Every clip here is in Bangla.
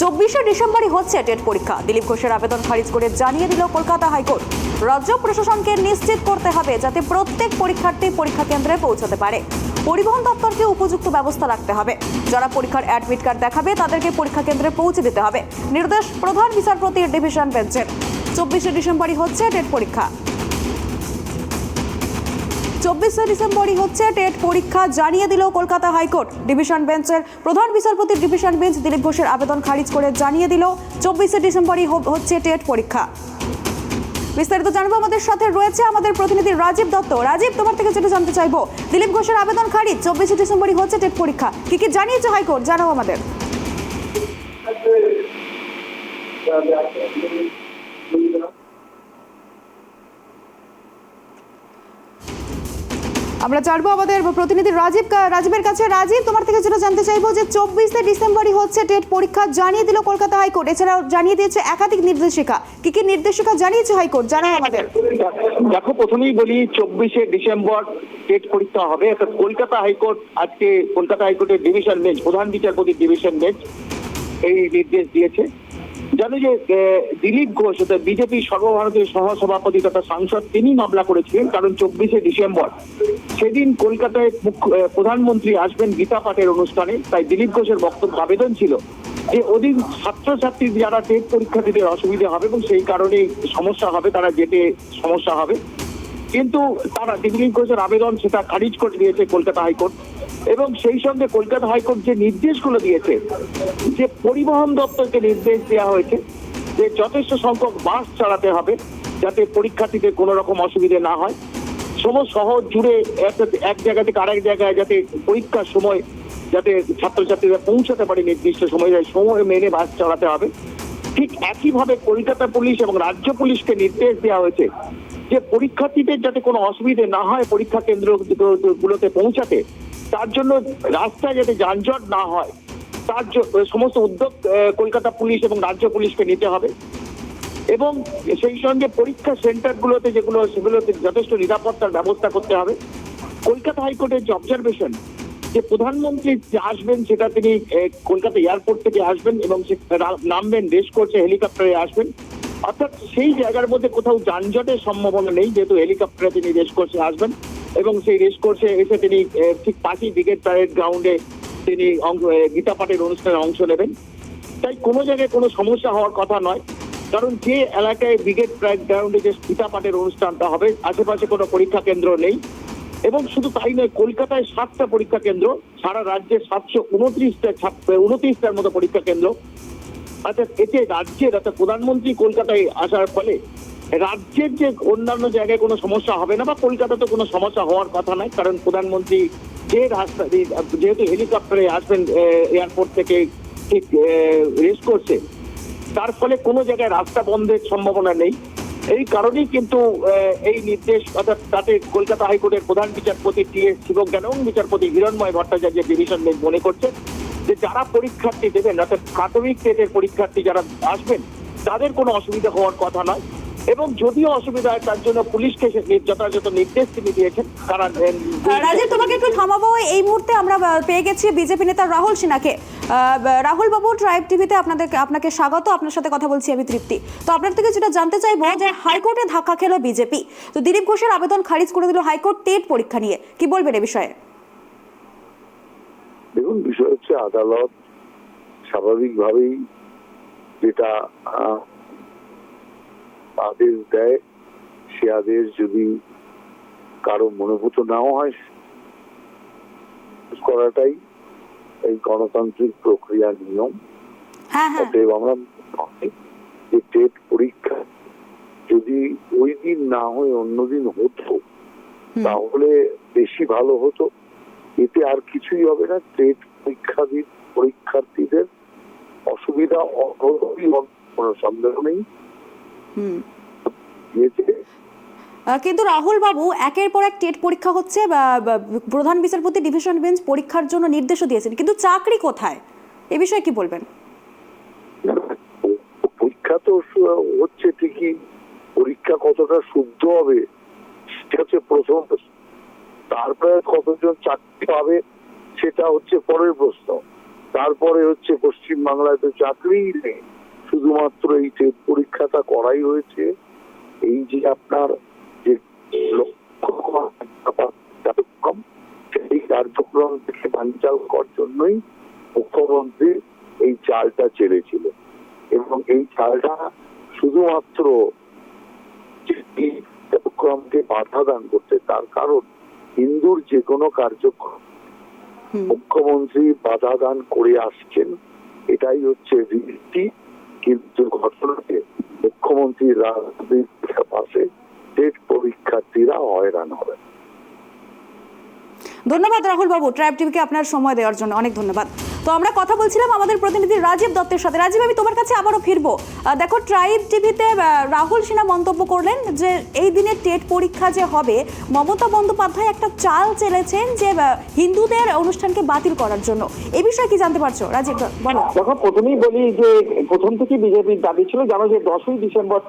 24শে ডিসেম্বরই হচ্ছে টেট পরীক্ষা। দিলীপ ঘোষের আবেদন খারিজ করে জানিয়ে দিল কলকাতা হাইকোর্ট। রাজ্য প্রশাসনকে নিশ্চিত করতে হবে যাতে প্রত্যেক পরীক্ষার্থী পরীক্ষা কেন্দ্রে পৌঁছাতে পারে। পরিবহন দপ্তরকে উপযুক্ত ব্যবস্থা রাখতে হবে। যারা পরীক্ষার অ্যাডমিট কার্ড দেখাবে তাদেরকে পরীক্ষা কেন্দ্রে পৌঁছে দিতে হবে। নির্দেশ প্রধান বিচারপতির ডিভিশন বেঞ্চের। 24শে ডিসেম্বরই হচ্ছে টেট পরীক্ষা। 24শে ডিসেম্বরই হচ্ছে টেট পরীক্ষা জানিয়ে দিল কলকাতা হাইকোর্ট। ডিভিশন বেঞ্চের প্রধান বিচারপতির ডিভিশন বেঞ্চ দিলীপ ঘোষের আবেদন খারিজ করে জানিয়ে দিল 24শে ডিসেম্বরই হচ্ছে টেট পরীক্ষা। বিস্তারিত জানবো, আমাদের সাথে রয়েছে আমাদের প্রতিনিধি রাজীব দত্ত। রাজীব, তোমার থেকে যেটা জানতে চাইবো, দিলীপ ঘোষের আবেদন খারিজ, 24শে ডিসেম্বরই হচ্ছে টেট পরীক্ষা, কি কি জানিয়েছে হাইকোর্ট, জানাও আমাদের। আমরা জানবো আমাদের প্রতিনিধি রাজীবের কাছে। রাজীব, তোমার থেকে যেটা জানতে চাইবো যে 24শে ডিসেম্বরই হচ্ছে টেট পরীক্ষা জানিয়ে দিল কলকাতা হাইকোর্ট, এছাড়াও জানিয়ে দিয়েছে একাধিক নির্দেশিকা। কি কি নির্দেশিকা জানিয়েছে হাইকোর্ট, জানাও আমাদের। দেখো, প্রথমেই বলি 24শে ডিসেম্বর টেট পরীক্ষা হবে। অর্থাৎ কলকাতা হাইকোর্ট আজকে কলকাতা হাইকোর্টের ডিভিশন বেঞ্চ, প্রধান বিচারপতির ডিভিশন বেঞ্চ এই নির্দেশ দিয়েছে। জানো যে দিলীপ ঘোষ অর্থাৎ বিজেপি সর্বভারতীয় সহসভাপতি তথা সাংসদ, তিনি মামলা করেছিলেন, কারণ 24শে ডিসেম্বর সেদিন কলকাতায় প্রধানমন্ত্রী আসবেন গীতা পাঠের অনুষ্ঠানে। তাই দিলীপ ঘোষের বক্তব্য আবেদন ছিল যে ওদিন ছাত্রছাত্রী যারা টেট পরীক্ষা দিতে অসুবিধা হবে এবং সেই কারণে সমস্যা হবে, তারা যেতে সমস্যা হবে, কিন্তু তারা দিলীপ ঘোষের আবেদন সেটা খারিজ করে দিয়েছে কলকাতা হাইকোর্ট। এবং সেই সঙ্গে কলকাতা হাইকোর্ট যে নির্দেশগুলো দিয়েছে, যে পরিবহন দপ্তরকে নির্দেশ দেওয়া হয়েছে যে যথেষ্ট সংখ্যক বাস চালাতে হবে যাতে পরীক্ষার্থীদের কোনো রকম অসুবিধা না হয়। সমস্ত শহর জুড়ে এক জায়গা থেকে আরেক জায়গায় যাতে পরীক্ষার সময় যাতে ছাত্রছাত্রীরা পৌঁছাতে পারে নির্দিষ্ট সময় মেনে বাস চালাতে হবে। ঠিক একইভাবে কলকাতা পুলিশ এবং রাজ্য পুলিশকে নির্দেশ দেওয়া হয়েছে যে পরীক্ষার্থীদের যাতে কোনো অসুবিধে না হয় পরীক্ষা কেন্দ্রগুলোতে পৌঁছাতে, তার জন্য রাস্তায় যাতে যানজট না হয় তার সমস্ত উদ্যোগ কলকাতা পুলিশ এবং রাজ্য পুলিশকে নিতে হবে। এবং সেই সঙ্গে পরীক্ষা সেন্টারগুলোতে সেগুলোতে যথেষ্ট নিরাপত্তার ব্যবস্থা করতে হবে। কলকাতা হাইকোর্টের যে অবজারভেশন যে প্রধানমন্ত্রী আসবেন, সেটা তিনি কলকাতা এয়ারপোর্ট থেকে আসবেন এবং নামবেন রেস কোর্সে, হেলিকপ্টারে আসবেন। অর্থাৎ সেই জায়গার মধ্যে কোথাও যানজটের সম্ভাবনা নেই, যেহেতু হেলিকপ্টারে তিনি রেস কোর্সে আসবেন এবং সেই রেস কোর্সে এসে তিনি ঠিক পাশেই ব্রিগেড প্যারেড গ্রাউন্ডে তিনি গীতা পাঠের অনুষ্ঠানে অংশ নেবেন। তাই কোনো জায়গায় কোনো সমস্যা হওয়ার কথা নয়, কারণ যে এলাকায় ব্রিগেড প্যারেড গ্রাউন্ডে যে গীতা পাঠের অনুষ্ঠানটা হবে আশেপাশে কোনো পরীক্ষা কেন্দ্র নেই। এবং শুধু তাই নয়, কলকাতায় 7টা পরীক্ষা কেন্দ্র, সারা রাজ্যে 729টার মতো পরীক্ষা কেন্দ্র। অর্থাৎ এতে রাজ্যের অর্থাৎ প্রধানমন্ত্রী কলকাতায় আসার ফলে রাজ্যের যে অন্যান্য জায়গায় কোনো সমস্যা হবে না, বা কলকাতাতে কোনো সমস্যা হওয়ার কথা নয়, কারণ প্রধানমন্ত্রী যে রাস্তা যেহেতু হেলিকপ্টারে আসবেন এয়ারপোর্ট থেকে ঠিক রেস করছে, তার ফলে কোনো জায়গায় রাস্তা বন্ধের সম্ভাবনা নেই। এই কারণেই কিন্তু এই নির্দেশ, অর্থাৎ তাতে কলকাতা হাইকোর্টের প্রধান বিচারপতি টি.এস. শিবজ্ঞান এবং বিচারপতি হিরণময় ভট্টাচার্যের ডিভিশন বেঞ্চ মনে করছে যে যারা পরীক্ষার্থী দেবেন, অর্থাৎ প্রাথমিক টেটের পরীক্ষার্থী যারা আসবেন, তাদের কোনো অসুবিধা হওয়ার কথা নয়। এবং যদিও অসুবিধা হয় তার জন্য পুলিশকে যথাযথ নির্দেশ তিনি দিয়েছেন। কারণ রাজীব, তোমাকে একটু থামাবো। এই মুহূর্তে আমরা পেয়ে গেছি বিজেপি নেতা রাহুল সিনহাকে। রাহুল বাবু, ট্রাইব টিভিতে আপনাকে স্বাগত। আপনার সাথে কথা বলছি আমি তৃপ্তি। তো আপনার থেকে যেটা জানতে চাইবো যে হাইকোর্টে ধাক্কা খেলো বিজেপি, তো দিলীপ ঘোষের আবেদন খারিজ করে দিল হাইকোর্ট টেট পরীক্ষা নিয়ে, কি বলবেন এ বিষয়ে? দেখুন, বিষয় হচ্ছে আদালত স্বাভাবিকভাবেই যেটা আদেশ দেয়, সে আদেশ যদি কারো মনোভূত নাও হয় করাটাই এই গণতান্ত্রিক প্রক্রিয়ার নিয়ম। অতএব আমরা যে টেট পরীক্ষা যদি ওই দিন না হয়ে অন্যদিন হতো তাহলে বেশি ভালো হতো। এতে আর কিছুই হবে না, টেট পরীক্ষার্থীদের অসুবিধা কোনো সন্দেহ নেই। কিন্তু রাহুল বাবু, একের পর এক টেট পরীক্ষা হচ্ছে, প্রধান বিচারপতি ডিভিশন বেঞ্চ পরীক্ষার জন্য নির্দেশও দিয়েছেন, কিন্তু চাকরি কোথায়, এ বিষয়ে কি বলবেন? পরীক্ষা তো হচ্ছে ঠিকই, পরীক্ষা কতটা শুদ্ধ হবে সেটা হচ্ছে প্রথম প্রশ্ন। তারপরে কতজন চাকরি পাবে সেটা হচ্ছে পরের প্রশ্ন। তারপরে হচ্ছে পশ্চিমবাংলায় তো চাকরিই নেই, শুধুমাত্র এই টেট পরীক্ষাটা করাই হয়েছে। এই যে আপনার যে কার্যক্রম, সেই কার্যক্রম থেকে বানচাল করার জন্যই মুখ্যমন্ত্রী এই চালটা ছেড়েছিল, এবং এই চালটা শুধুমাত্র এই কার্যক্রমকে বাধা দান করতে। তার কারণ হিন্দুর যে কোনো কার্যক্রম মুখ্যমন্ত্রী বাধা দান করে আসছেন, এটাই হচ্ছে রীতি। কিন্তু ঘটনাতে মুখ্যমন্ত্রীর রাজনীতির পাশে টেট পরীক্ষার্থীরা হয়রান হবে। ধন্যবাদ রাহুল বাবু, ট্রাইব টিভিকে আপনার সময় দেওয়ার জন্য অনেক ধন্যবাদ। তো আমরা কথা বলছিলাম আমাদের প্রতিনিধি রাজীব দত্তের সাথে। রাজীব, আমি তোমার কাছে আবারও ফিরবো। দেখো, ট্রাইব টিভিতে রাহুল সিনহা মন্তব্য করলেন যে এই দিনে টেট পরীক্ষা যে হবে, মমতা বন্দ্যোপাধ্যায় একটা চাল চেলেছেন যে হিন্দুদের অনুষ্ঠানকে বাতিল করার জন্য। এই বিষয়ে কি জানতে পারছো রাজীব, বলো। দেখো, প্রথমেই বলি যে প্রথম থেকে বিজেপির দাবি ছিল, জানো যে 10ই ডিসেম্বর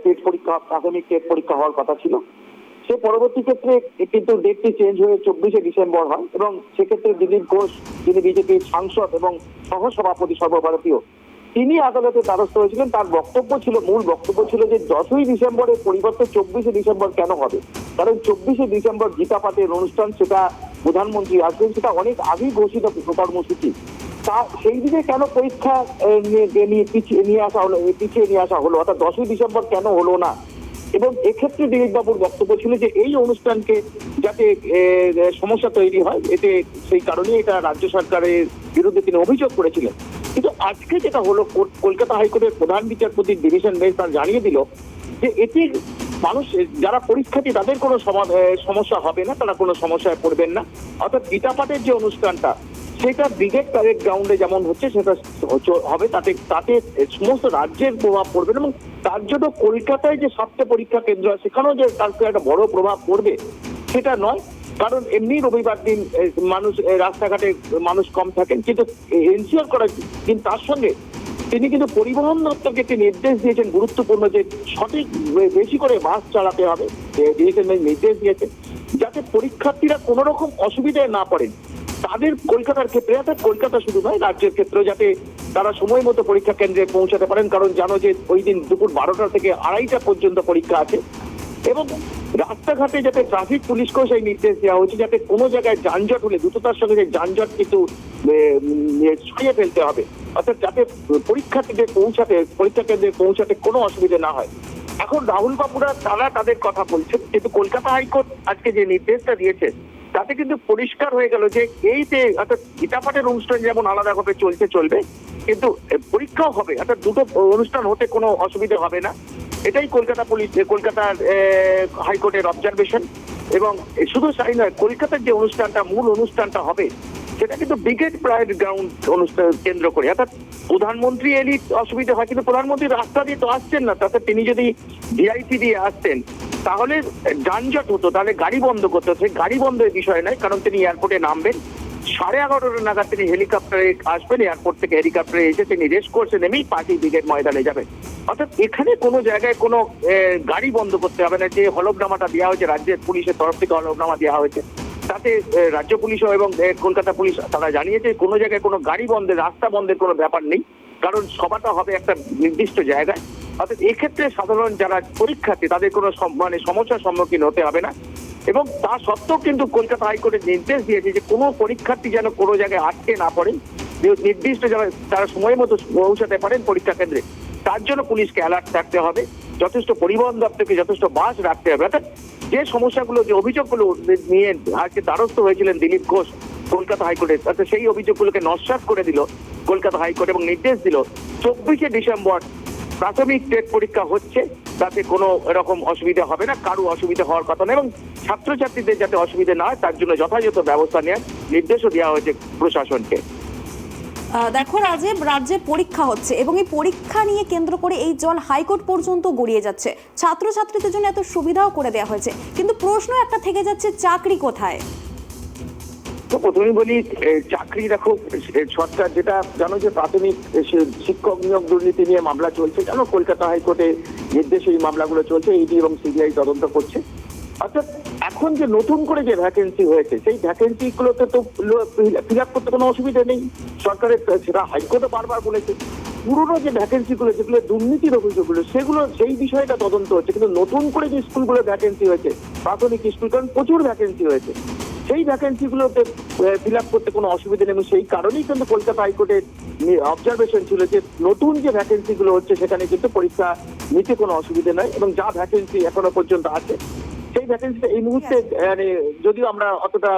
টেট পরীক্ষা, প্রাথমিক টেট পরীক্ষা হওয়ার কথা ছিল। সে পরবর্তী ক্ষেত্রে কিন্তু ডেটটি চেঞ্জ হয়ে 24শে ডিসেম্বর হয়, এবং সেক্ষেত্রে দিলীপ ঘোষ, যিনি বিজেপির সাংসদ এবং সহসভাপতি সর্বভারতীয়, তিনি আদালতে দ্বারস্থ হয়েছিলেন। তার বক্তব্য ছিল, মূল বক্তব্য ছিল যে 10ই ডিসেম্বরের পরিবর্তে 24শে ডিসেম্বর কেন হবে, কারণ 24শে ডিসেম্বর গীতা পাঠের অনুষ্ঠান, সেটা প্রধানমন্ত্রী আসবেন, সেটা অনেক আগেই ঘোষিত কর্মসূচি। তা সেই দিনে কেন পরীক্ষা পিছিয়ে নিয়ে আসা হলো, অর্থাৎ 10ই ডিসেম্বর কেন হলো না। এবং এক্ষেত্রে দিলীপ বাবুর বক্তব্য ছিল যে এই অনুষ্ঠানকে যাতে সমস্যা তৈরি হয়, এতে সেই কারণে এটা রাজ্য সরকারের বিরুদ্ধে তিনি অভিযোগ করেছিলেন। কিন্তু আজকে যেটা হলো, কলকাতা হাইকোর্টের প্রধান বিচারপতির ডিভিশন বেঞ্চ তার জানিয়ে দিল যে এটি মানুষ যারা পরীক্ষার্থী তাদের কোনো সমস্যা হবে না, তারা কোনো সমস্যায় পড়বেন না। অর্থাৎ গীতা পাঠের যে অনুষ্ঠানটা, সেটা ব্রিগেড প্যারেড গ্রাউন্ডে যেমন হচ্ছে সেটা হবে, তাতে সমস্ত রাজ্যের প্রভাব পড়বে। এবং তার জন্য কলকাতায় যে 7টে পরীক্ষা কেন্দ্র আছে, সেখানেও যে তার একটা বড় প্রভাব পড়বে সেটা নয়, কারণ এমনি রবিবার দিন মানুষ রাস্তাঘাটে মানুষ কম থাকেন। কিন্তু এনশিওর করা, কিন্তু তার সঙ্গে তিনি কিন্তু পরিবহন দপ্তরকে একটি নির্দেশ দিয়েছেন গুরুত্বপূর্ণ, যে সঠিক বেশি করে বাস চালাতে হবে, নির্দেশ দিয়েছে, যাতে পরীক্ষার্থীরা কোনো রকম অসুবিধায় না পড়েন। তাদের কলকাতার ক্ষেত্রে, অর্থাৎ কলকাতা শুধু নয়, রাজ্যের ক্ষেত্রে যাতে তারা সময় মতো পরীক্ষা কেন্দ্রে পৌঁছাতে পারেন। কারণ জানো যে ওই দিন দুপুর 12টা থেকে 2:30টা পর্যন্ত পরীক্ষা আছে। এবং রাস্তাঘাটে যাতে ট্রাফিক পুলিশকেও সেই নির্দেশ দেওয়া হয়েছে, যাতে কোনো জায়গায় যানজট হলে দ্রুততার সঙ্গে সেই যানজট কিন্তু সরিয়ে ফেলতে হবে, অর্থাৎ যাতে পরীক্ষার্থীদের পরীক্ষা কেন্দ্রে পৌঁছাতে কোনো অসুবিধা না হয়। এখন রাহুল বাবুরা তারা তাদের কথা বলছেন, কিন্তু কলকাতা হাইকোর্ট আজকে যে নির্দেশটা দিয়েছে তাতে কিন্তু পরিষ্কার হয়ে গেল যে এই যে অর্থাৎ গীতা পাঠের অনুষ্ঠান যেমন আলাদাভাবে চলবে, কিন্তু পরীক্ষাও হবে, অর্থাৎ দুটো অনুষ্ঠান হতে কোনো অসুবিধা হবে না। এটাই কলকাতার হাইকোর্টের অবজারভেশন। এবং শুধু তাই নয়, কলকাতার যে অনুষ্ঠানটা, মূল অনুষ্ঠানটা হবে, সেটা কিন্তু ব্রিগেড প্যারেড গ্রাউন্ড অনুষ্ঠান কেন্দ্র করে। অর্থাৎ প্রধানমন্ত্রী এলি অসুবিধা হয়, কিন্তু প্রধানমন্ত্রী রাস্তা দিয়ে তো আসছেন না, তাতে তিনি যদি ভিআইপি দিয়ে আসতেন তাহলে যানজট হতো, তাহলে গাড়ি বন্ধ করতে হতো। গাড়ি বন্ধের বিষয় নয়, কারণ তিনি এয়ারপোর্টে নামবেন 11:30 নাগাদ, তিনি হেলিকপ্টারে আসবেন, এয়ারপোর্ট থেকে হেলিকপ্টারে এসে তিনি রেস কোর্সে নেমেই পার্টি ব্রিগেড ময়দানে যাবেন। অর্থাৎ এখানে কোনো জায়গায় কোনো গাড়ি বন্ধ করতে হবে না। যে হলফনামাটা দেওয়া হয়েছে, রাজ্যের পুলিশের তরফ থেকে হলফনামা দেওয়া হয়েছে, তাতে রাজ্য পুলিশও এবং কলকাতা পুলিশ তারা জানিয়েছে কোনো জায়গায় কোনো গাড়ি বন্ধের, রাস্তা বন্ধের কোনো ব্যাপার নেই, কারণ সভাটা হবে একটা নির্দিষ্ট জায়গায়। অর্থাৎ এক্ষেত্রে সাধারণ যারা পরীক্ষার্থী তাদের কোনো সমস্যার সম্মুখীন হতে হবে না। এবং তা সত্ত্বেও কিন্তু কলকাতা হাইকোর্টের নির্দেশ দিয়েছে যে কোনো পরীক্ষার্থী যেন কোনো জায়গায় আটকে না পড়েন, নির্দিষ্ট জায়গায় তারা সময় মতো পৌঁছাতে পারেন পরীক্ষা কেন্দ্রে। তার জন্য পুলিশকে অ্যালার্ট থাকতে হবে, যথেষ্ট পরিবহন দপ্তরকে যথেষ্ট বাস রাখতে হবে। অর্থাৎ যে সমস্যাগুলো, যে অভিযোগগুলো নিয়ে আজকে দ্বারস্থ হয়েছিলেন দিলীপ ঘোষ কলকাতা হাইকোর্টে, অর্থাৎ সেই অভিযোগগুলোকে নস্যাৎ করে দিল কলকাতা হাইকোর্ট এবং নির্দেশ দিল 24শে ডিসেম্বর প্রাথমিক টেট পরীক্ষা হচ্ছে, তাতে কোনো এরকম অসুবিধা হবে না, কারো অসুবিধা হওয়ার কথা না। এবং ছাত্রছাত্রীদের যাতে অসুবিধা না হয় তার জন্য যথাযথ ব্যবস্থা নেওয়ার নির্দেশও দেওয়া হয়েছে প্রশাসনকে। দেখো রাজীব, রাজ্যে পরীক্ষা হচ্ছে এবং এই পরীক্ষা নিয়ে কেন্দ্র করে এই জল হাইকোর্ট পর্যন্ত গড়িয়ে যাচ্ছে। ছাত্রছাত্রীদের জন্য এত সুবিধাও করে দেওয়া হয়েছে, কিন্তু প্রশ্ন একটা থেকে যাচ্ছে, চাকরি কোথায়? তো প্রথমেই বলি, চাকরি দেখো, সরকার যেটা জানো যে প্রাথমিক শিক্ষক নিয়োগ দুর্নীতি নিয়ে মামলা চলছে, জানো কলকাতা হাইকোর্টে নির্দেশে এই মামলাগুলো চলছে, ইডি এবং সিবিআই তদন্ত করছে। অর্থাৎ এখন যে নতুন করে যে ভ্যাকেন্সি হয়েছে সেই ভ্যাকেন্সি গুলোতে তো ফিল আপ করতে কোনো অসুবিধা নেই। সরকারের সেটা হাইকোর্টও বারবার বলেছে। পুরোনো যে ভ্যাকেন্সি গুলো যেগুলো দুর্নীতির অভিযোগগুলো সেগুলো সেই বিষয়টা তদন্ত হচ্ছে, কিন্তু নতুন করে যে স্কুলগুলো ভ্যাকেন্সি হয়েছে প্রাথমিক স্কুল, কারণ প্রচুর ভ্যাকেন্সি হয়েছে, সেই ভ্যাকেন্সি গুলোতে ফিল আপ করতে কোনো অসুবিধা নেই। এবং সেই কারণেই কিন্তু কলকাতা হাইকোর্টের অবজারভেশন ছিল যে নতুন যে ভ্যাকেন্সি গুলো হচ্ছে সেখানে কিন্তু পরীক্ষা নিতে কোনো অসুবিধা নয়। এবং যা ভ্যাকেন্সি এখনো পর্যন্ত আছে সেই ভ্যাকেন্সিটা এই মুহূর্তে মানে যদিও আমরা অতটা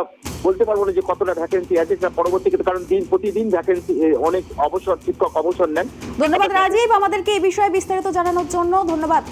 বলতে পারবো না যে কতটা ভ্যাকেন্সি আছে, সেটা পরবর্তীতে, কারণ প্রতিদিন ভ্যাকেন্সি অনেক শিক্ষক অবসর নেন। ধন্যবাদ রাজীব আমাদেরকে এই বিষয়ে বিস্তারিত জানানোর জন্য। ধন্যবাদ।